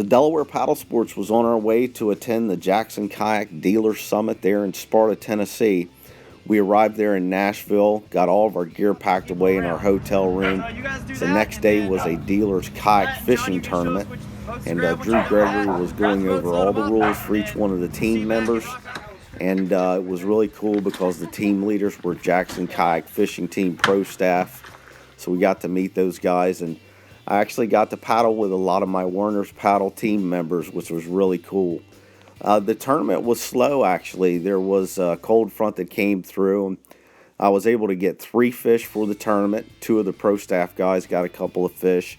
So Delaware Paddlesports was on our way to attend the Jackson Kayaks Dealer Summit there in Sparta, Tennessee. We arrived there in Nashville, got all of our gear packed away in our hotel room. The next day was a dealer's kayak fishing tournament, and Drew Gregory was going over all the rules for each one of the team members. And it was really cool because the team leaders were Jackson Kayak Fishing Team Pro staff. So we got to meet those guys, and I actually got to paddle with a lot of my Werner's Paddle team members, which was really cool. The tournament was slow, actually. There was a cold front that came through, and I was able to get 3 fish for the tournament. 2 of the pro staff guys got a couple of fish,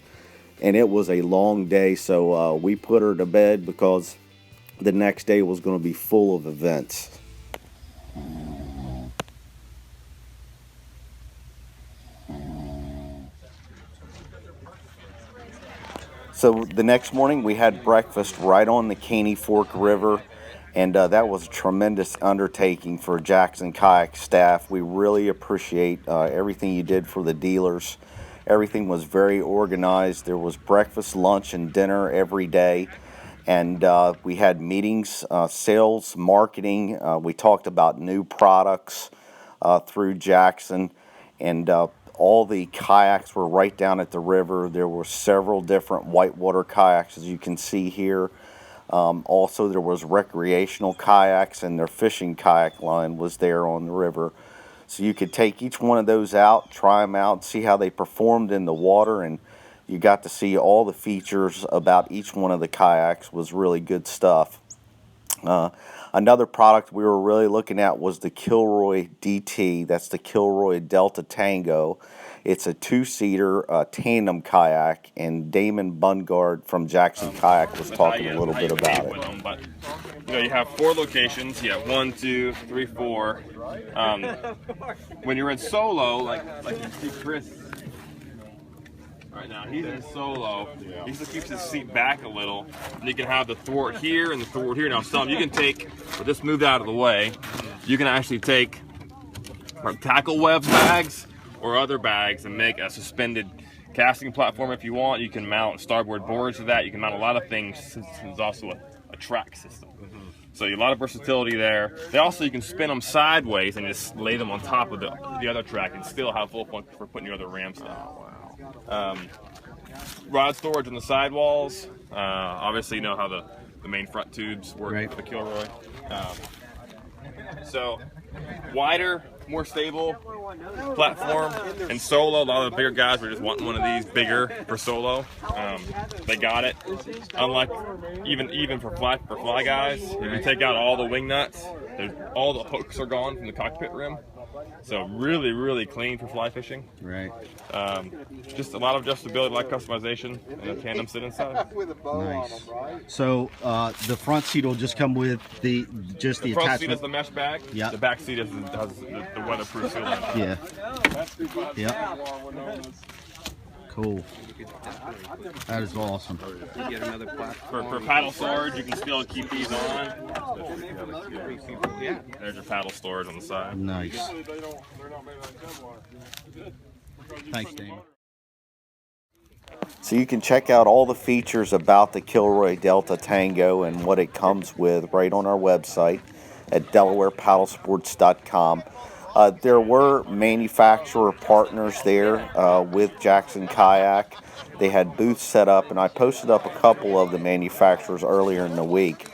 and it was a long day, so we put her to bed because the next day was going to be full of events. So the next morning we had breakfast right on the Caney Fork River, and that was a tremendous undertaking for Jackson Kayak staff. We really appreciate everything you did for the dealers. Everything was very organized. There was breakfast, lunch, and dinner every day, and we had meetings, sales, marketing. We talked about new products through Jackson, and all the kayaks were right down at the river. There were several different whitewater kayaks, as you can see here. Also, there was recreational kayaks, and their fishing kayak line was there on the river. So you could take each one of those out, try them out, see how they performed in the water, and you got to see all the features about each one of the kayaks. Was really good stuff. Another product we were really looking at was the Kilroy DT. That's the Kilroy Delta Tango. It's a 2-seater tandem kayak, and Damon Bungard from Jackson Kayak was talking a little bit about it. But you have 4 locations. You have 1, 2, 3, 4. When you're in solo, like you see Chris right now, he's in solo. He just keeps his seat back a little, and you can have the thwart here and the thwart here. Now, some you can take, but just moved out of the way. You can actually take tackle web bags or other bags and make a suspended casting platform if you want. You can mount starboard boards to that. You can mount a lot of things. There's also a track system. So a lot of versatility there. They also, you can spin them sideways and just lay them on top of the other track and still have full function for putting your other ramps down. Rod storage on the sidewalls. Obviously, you know how the main front tubes work with the Kilroy. So wider, more stable platform. And solo, a lot of the bigger guys were just wanting one of these bigger for solo. They got it. Unlike even for fly guys, if you take out all the wing nuts, all the hooks are gone from the cockpit rim. So really, really clean for fly fishing. Right. Just a lot of adjustability, a lot of customization, and a tandem sit inside. Nice. So the front seat will just come with the attachment. Front seat is the mesh bag. Yeah. The back seat has the weatherproof seal. Yeah. Yep. Cool. That is awesome. For paddle storage, you can still keep these on. There's your paddle storage on the side. Nice. Thanks, Damon. So you can check out all the features about the Kilroy Delta Tango and what it comes with right on our website at DelawarePaddlesports.com. There were manufacturer partners there with Jackson Kayak. They had booths set up, and I posted up a couple of the manufacturers earlier in the week.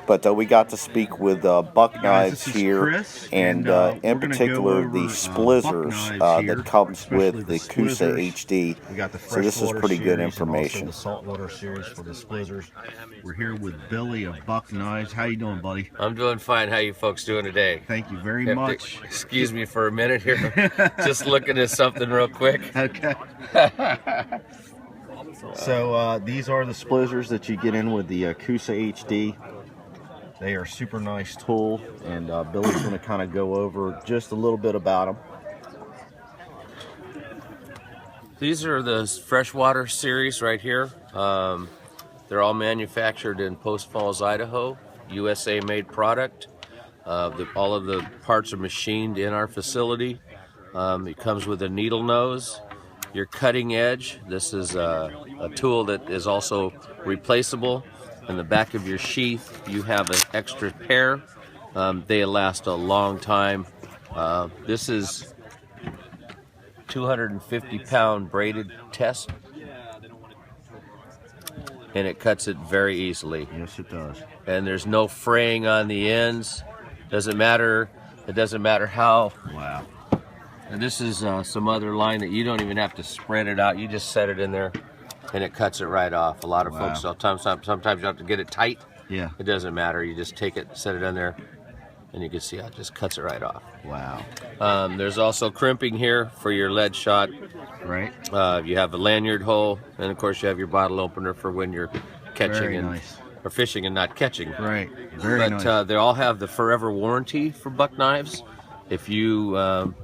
But we got to speak with Buck Knives here, Chris, and in particular the Splizzers that comes with the Coosa HD. We got the so this is pretty good series information. And also the saltwater series for the Splizzers. We're here with Billy of Buck Knives. How you doing, buddy? I'm doing fine. How you folks doing today? Thank you very much. Excuse me for a minute here. Just looking at something real quick. Okay. So these are the Splizzers that you get in with the Coosa HD. They are super nice tool, and Billy's going to kind of go over just a little bit about them. These are the freshwater series right here. They're all manufactured in Post Falls, Idaho, USA made product. All of the parts are machined in our facility. It comes with a needle nose. your cutting edge. This is a tool that is also replaceable. In the back of your sheath, you have an extra pair. They last a long time. This is 250-pound braided test, and it cuts it very easily. Yes, it does. And there's no fraying on the ends. Doesn't matter. It doesn't matter how. Wow. And this is some other line that you don't even have to spread it out. You just set it in there, and it cuts it right off. A lot of folks, sometimes you have to get it tight. Yeah. It doesn't matter. You just take it, set it in there, and you can see how it just cuts it right off. Wow. There's also crimping here for your lead shot. Right. You have a lanyard hole, and of course you have your bottle opener for when you're catching Very and nice. or fishing and not catching. Right. Very nice. But they all have the forever warranty for buck knives. If you, of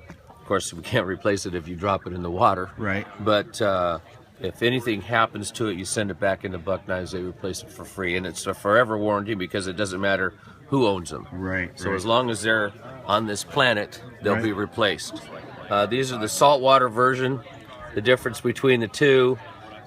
course, we can't replace it if you drop it in the water. Right. But if anything happens to it, you send it back into buck knives. They replace it for free, and it's a forever warranty because it doesn't matter who owns them. Right. So as long as they're on this planet, they'll be replaced. These are the saltwater version. The difference between the two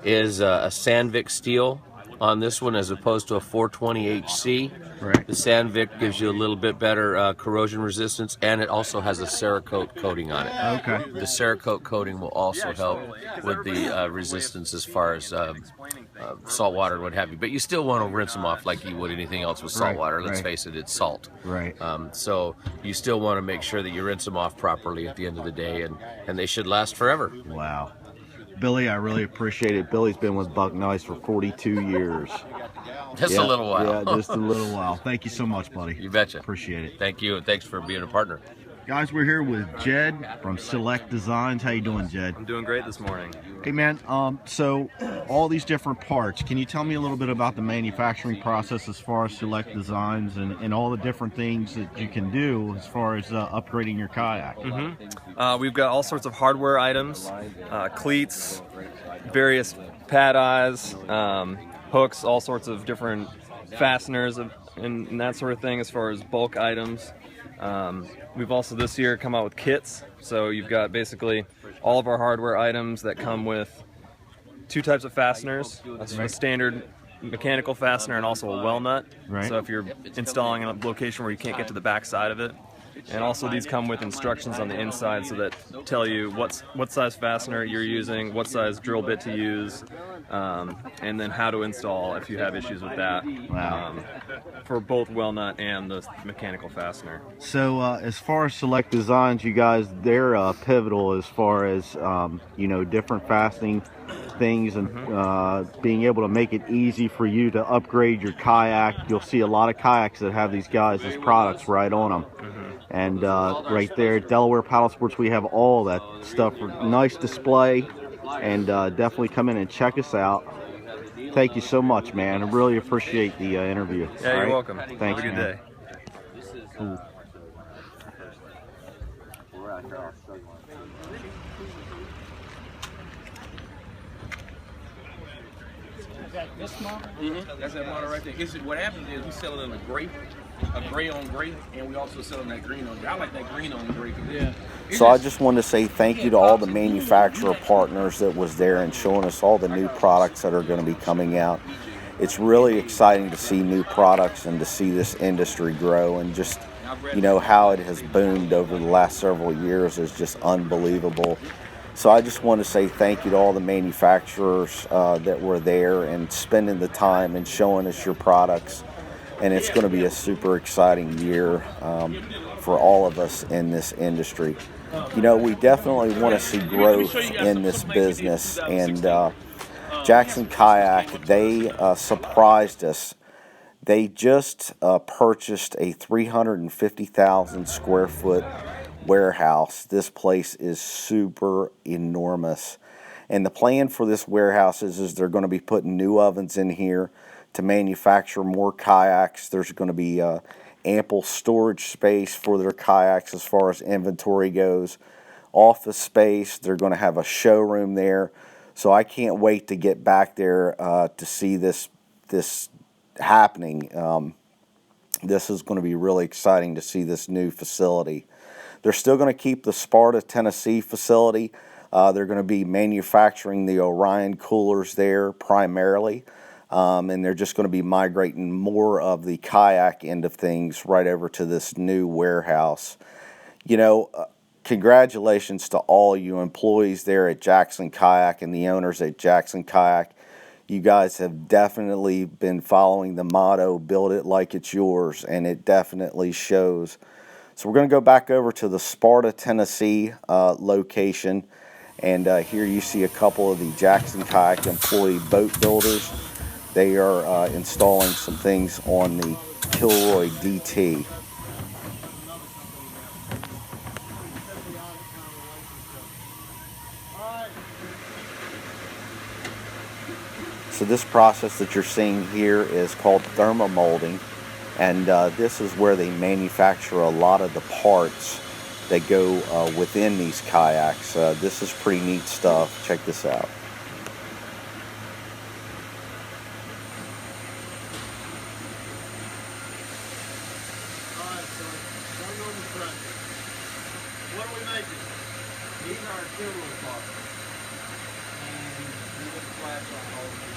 is a Sandvik steel on this one as opposed to a 420HC. Right. The Sandvik gives you a little bit better corrosion resistance, and it also has a Cerakote coating on it. Okay. The Cerakote coating will also help with the resistance as far as salt water and what have you. But you still want to rinse them off like you would anything else with salt water. Let's face it, it's salt. Right. So you still want to make sure that you rinse them off properly at the end of the day, and they should last forever. Wow. Billy, I really appreciate it. Billy's been with Buck Knives for 42 years. Just a little while. Yeah, just a little while. Thank you so much, buddy. You betcha. Appreciate it. Thank you, and thanks for being a partner. Guys, we're here with Jed from Select Designs. How you doing, Jed? I'm doing great this morning. Hey, man. So all these different parts, can you tell me a little bit about the manufacturing process as far as Select Designs and all the different things that you can do as far as upgrading your kayak? We've got all sorts of hardware items, cleats, various pad eyes, hooks, all sorts of different fasteners and that sort of thing as far as bulk items. We've also this year come out with kits, so you've got basically all of our hardware items that come with two types of fasteners, a standard mechanical fastener and also a well nut. Right. So if you're installing in a location where you can't get to the back side of it. And also these come with instructions on the inside so that tell you what size fastener you're using, what size drill bit to use, and then how to install if you have issues with that. Wow. For both well nut and the mechanical fastener. So as far as Select Designs, you guys, they're pivotal as far as different fastening things and being able to make it easy for you to upgrade your kayak. You'll see a lot of kayaks that have these guys as products right on them. And right there, Delaware Paddlesports, we have all that stuff. Nice display, and definitely come in and check us out. Thank you so much, man. I really appreciate the interview. Yeah, you're welcome. Thanks, Have a good man. day. Cool. That's that model right there. What happens is we sell it in a gray on gray, and we also sell them that green on gray. I like that green on gray. So I just want to say thank you to all the manufacturer partners that was there and showing us all the new products that are going to be coming out. It's really exciting to see new products and to see this industry grow, and just how it has boomed over the last several years is just unbelievable. So I just want to say thank you to all the manufacturers that were there and spending the time and showing us your products. And it's going to be a super exciting year for all of us in this industry. We definitely want to see growth in this business, and Jackson Kayak, they surprised us. They just purchased a 350,000 square foot warehouse. This place is super enormous, and the plan for this warehouse is they're going to be putting new ovens in here to manufacture more kayaks. There's going to be ample storage space for their kayaks as far as inventory goes, office space. They're going to have a showroom there, so I can't wait to get back there to see this happening. This is going to be really exciting to see this new facility. They're still going to keep the Sparta, Tennessee facility, They're going to be manufacturing the Orion coolers there primarily, and they're just going to be migrating more of the kayak end of things right over to this new warehouse. You know, congratulations to all you employees there at Jackson Kayak and the owners at Jackson Kayak. You guys have definitely been following the motto, build it like it's yours, and it definitely shows. So we're going to go back over to the Sparta, Tennessee location, and here you see a couple of the Jackson Kayak employee boat builders. They are installing some things on the Kilroy DT. So this process that you're seeing here is called thermomolding, and this is where they manufacture a lot of the parts that go within these kayaks. This is pretty neat stuff. Check this out. What are we making? These are our Kilroy parts. And we put the flash on all of these.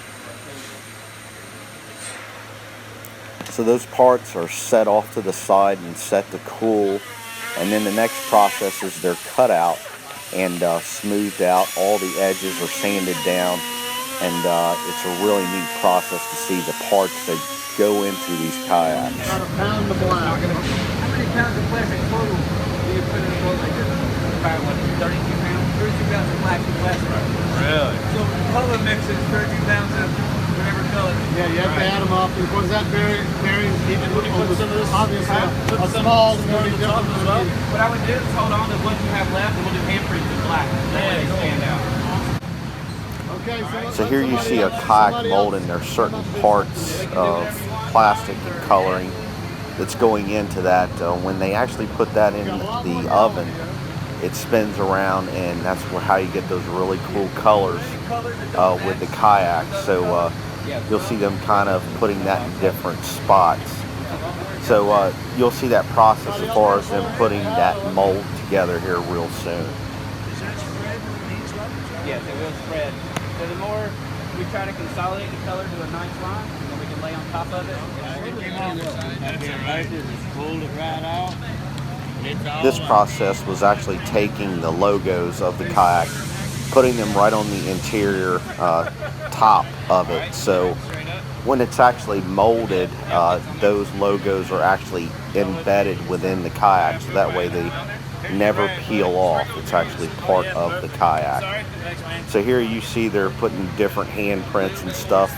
So those parts are set off to the side and set to cool, and then the next process is they're cut out and smoothed out. All the edges are sanded down, and it's a really neat process to see the parts that go into these kayaks. About a pound of black. How many pounds of plastic total do you put in a boat like this? About what, 32 pounds? 32 pounds of plastic. Really? So color mixes 32 pounds of whatever color. Yeah, you have to add them up. Of course, that varies even with some of this. Obviously, a small is going to be different as well. What I would do is hold on to what you have left, and we'll do handprints in black. That way they stand out. Okay, so here you see a kayak mold, and there's certain parts of plastic and coloring that's going into that. When they actually put that in the oven, it spins around, and that's how you get those really cool colors with the kayak. So you'll see them kind of putting that in different spots. So you'll see that process as far as them putting that mold together here real soon. Yes, it will spread. So the more we try to consolidate the color to a nice line, and then we can lay on top of it. This process was actually taking the logos of the kayak, putting them right on the interior top of it. So when it's actually molded, those logos are actually embedded within the kayak, so that way they never peel off. It's actually part of the kayak. So here you see they're putting different handprints and stuff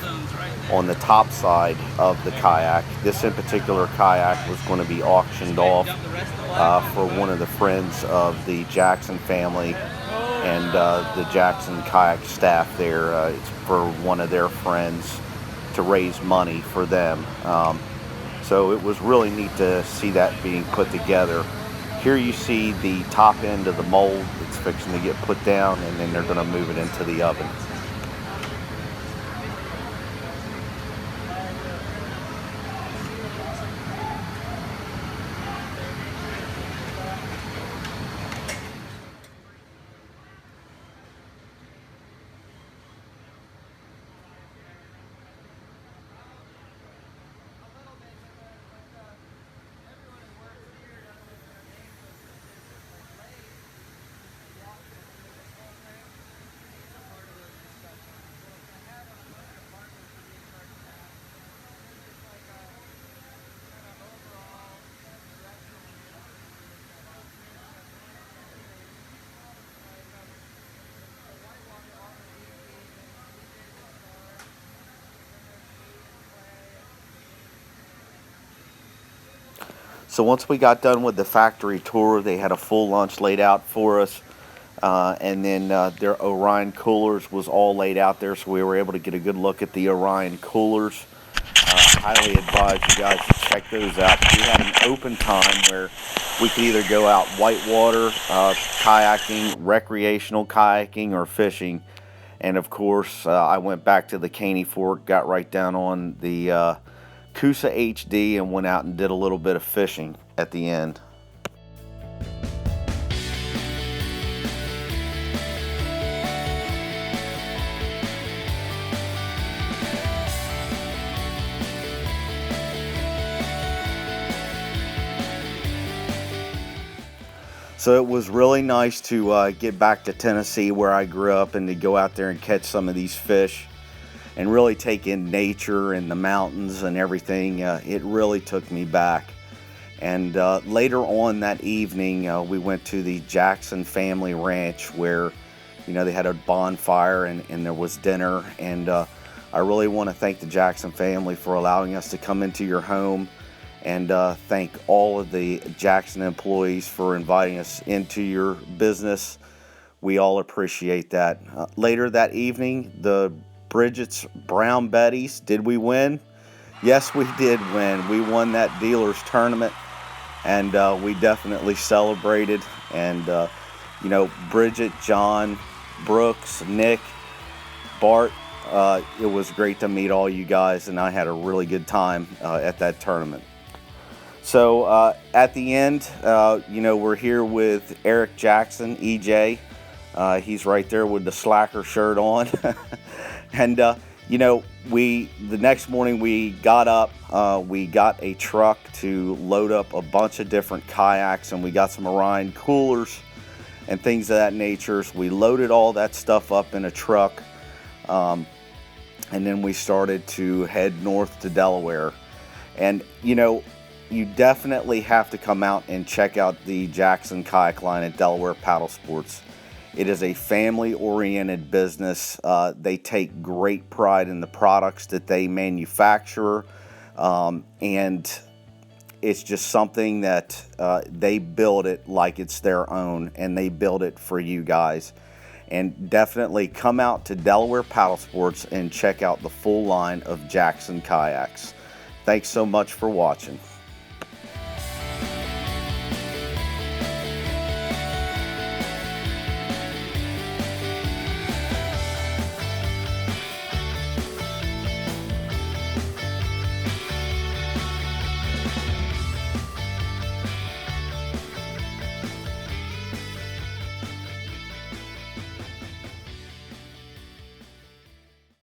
on the top side of the kayak. This in particular kayak was going to be auctioned off for one of the friends of the Jackson family and the Jackson Kayak staff there. It's for one of their friends to raise money for them. So it was really neat to see that being put together. Here you see the top end of the mold. It's fixing to get put down, and then they're going to move it into the oven. So once we got done with the factory tour, they had a full lunch laid out for us, and then their Orion coolers was all laid out there, so we were able to get a good look at the Orion coolers. Highly advise you guys to check those out. We had an open time where we could either go out whitewater kayaking, recreational kayaking, or fishing. And of course, I went back to the Caney Fork, got right down on the Coosa HD, and went out and did a little bit of fishing at the end. So it was really nice to get back to Tennessee where I grew up and to go out there and catch some of these fish and really take in nature and the mountains and everything. It really took me back. And later on that evening, we went to the Jackson family ranch where, you know, they had a bonfire and there was dinner. And I really want to thank the Jackson family for allowing us to come into your home, and thank all of the Jackson employees for inviting us into your business. We all appreciate that. Later that evening, the Bridget's Brown Betties, did we win? Yes, we did win. We won that dealer's tournament, and we definitely celebrated. And, you know, Bridget, John, Brooks, Nick, Bart, it was great to meet all you guys, and I had a really good time at that tournament. So at the end, you know, we're here with Eric Jackson, EJ. He's right there with the slacker shirt on. And, you know, the next morning we got up, we got a truck to load up a bunch of different kayaks, and we got some Orion coolers and things of that nature. So we loaded all that stuff up in a truck, and then we started to head north to Delaware. And, you know, you definitely have to come out and check out the Jackson kayak line at Delaware Paddlesports. It is a family-oriented business. They take great pride in the products that they manufacture, and it's just something that they build it like it's their own, and they build it for you guys. And definitely come out to Delaware Paddlesports and check out the full line of Jackson kayaks. Thanks so much for watching.